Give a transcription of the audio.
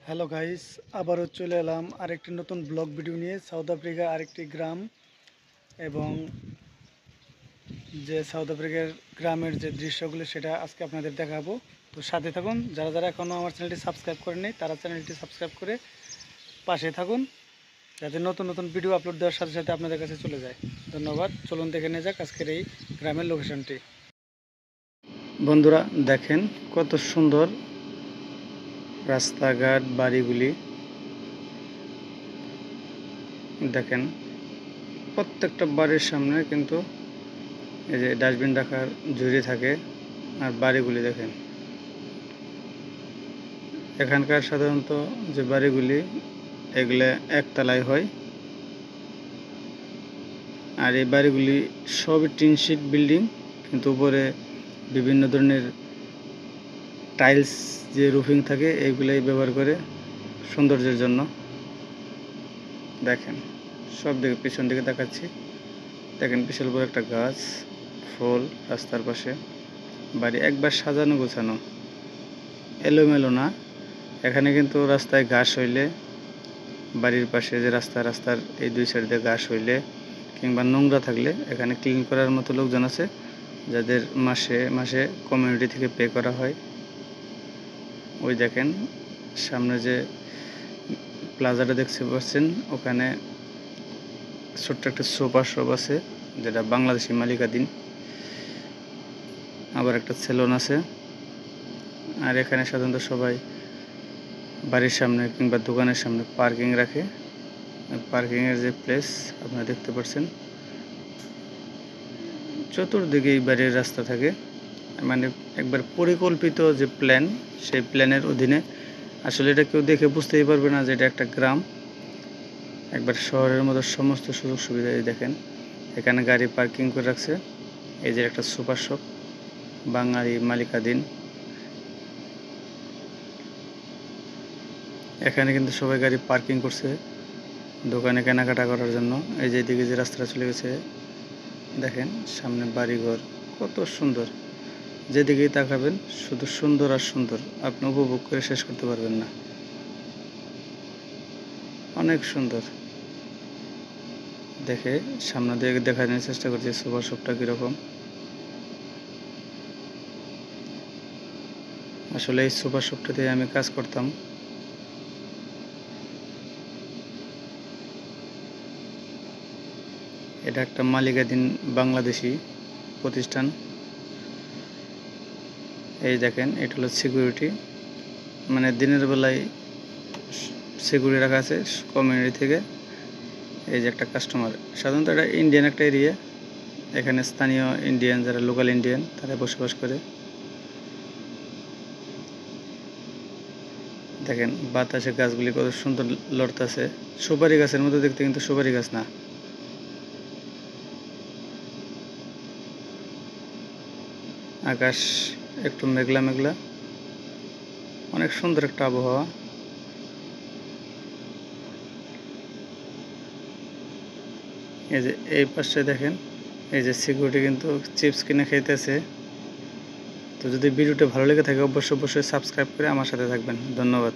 Hello guys, আবারও চলে এলাম আরেকটি নতুন ব্লগ ভিডিও নিয়ে। সাউথ আফ্রিকা আরেকটি গ্রাম এবং সাউথ আফ্রিকার গ্রামের যে দৃশ্যগুলো সেটা আজকে আপনাদের দেখাবো। তো সাথে থাকুন। যারা যারা এখনও আমার চ্যানেলটি সাবস্ক্রাইব করেননি তারা চ্যানেলটি সাবস্ক্রাইব করে পাশে থাকুন, যাতে নতুন নতুন ভিডিও আপলোড দেওয়ার সাথে সাথে আপনাদের কাছে চলে যায়। ধন্যবাদ। চলুন দেখে নিয়ে যাক আজকের এই গ্রামের লোকেশনটি। বন্ধুরা দেখেন কত সুন্দর রাস্তাঘাট, বাড়িগুলি দেখেন। প্রত্যেকটা বাড়ির সামনে কিন্তু এই যে ডাস্টবিন রাখার ঝুড়ি থাকে। আর বাড়িগুলি দেখেন, এখানকার সাধারণত যে বাড়িগুলি এগুলো একতলায় হয়। আর এই বাড়িগুলি সবই টিন শিট বিল্ডিং, কিন্তু উপরে বিভিন্ন ধরনের টাইলস যে রুফিং থাকে এইগুলাই ব্যবহার করে সৌন্দর্যের জন্য। দেখেন সব দিকে, পিছন দিকে দেখাচ্ছি, দেখেন বিশাল বড় একটা গাছ, ফুল রাস্তার পাশে। বাড়ি একবার সাজানো গোছানো, এলোমেলো না। এখানে কিন্তু রাস্তায় ঘাস হইলে, বাড়ির পাশে যে রাস্তার এই দুই সাইড দিয়ে ঘাস হইলে কিংবা নোংরা থাকলে এখানে ক্লিন করার মতো লোকজন আছে, যাদের মাসে মাসে কমিউনিটি থেকে পে করা হয়। ওই দেখেন সামনে যে প্লাজাটা দেখতে পাচ্ছেন, ওখানে ছোট্ট একটা সোফা শপ আছে, যেটা বাংলাদেশি মালিকাধীন। আবার একটা সেলুন আছে। আর এখানে সাধারণত সবাই বাড়ির সামনে কিংবা দোকানের সামনে পার্কিং রাখে। পার্কিংয়ের যে প্লেস আপনারা দেখতে পাচ্ছেন, চতুর্দিকেই বাড়ির রাস্তা থাকে। মানে একবার পরিকল্পিত যে প্ল্যান, সেই প্ল্যানের অধীনে। আসলে এটা কেউ দেখে বুঝতেই পারবে না যে এটা একটা গ্রাম। একবার শহরের মতো সমস্ত সুযোগ সুবিধা দেখেন। এখানে গাড়ি পার্কিং করে রাখছে। এই যে একটা সুপার শপ, বাঙালি মালিকাধীন। এখানে কিন্তু সবাই গাড়ি পার্কিং করছে দোকানে কেনাকাটা করার জন্য। এই যে এদিকে যে রাস্তাটা চলে গেছে, দেখেন সামনে বাড়িঘর কত সুন্দর। যেদিকেই তাকাবেন শুধু সুন্দর আর সুন্দর, আপনি উপভোগ করে শেষ করতে পারবেন না। অনেক সুন্দর। দেখে সামনে দিয়ে দেখানোর চেষ্টা করছি সুপার শপটা কীরকম। আসলে এই সুপার শপটাতে আমি কাজ করতাম। এটা একটা মালিকাধীন বাংলাদেশি প্রতিষ্ঠান। এই দেখেন এটা হলো সিকিউরিটি, মানে দিনের বেলায় সিকিউরিটি রাখা আছে কমিউনিটি থেকে। এই যে একটা কাস্টমার, সাধারণত এটা ইন্ডিয়ান একটা এরিয়া। এখানে স্থানীয় ইন্ডিয়ান, যারা লোকাল ইন্ডিয়ান, তারা বসবাস করে। দেখেন বাতাসে গাছগুলি কত সুন্দর লড়তেছে। সুপারি গাছের মতো দেখতে, কিন্তু সুপারি গাছ না। আকাশ একটু মেঘলা মেঘলা, অনেক সুন্দর একটা আবহাওয়া। এই যে এই পাশে দেখেন, এই যে সিকিউরিটি কিন্তু চিপস কিনে খাইতেছে। তো যদি ভিডিওটা ভালো লেগে থাকে অবশ্যই সাবস্ক্রাইব করে আমার সাথে থাকবেন। ধন্যবাদ।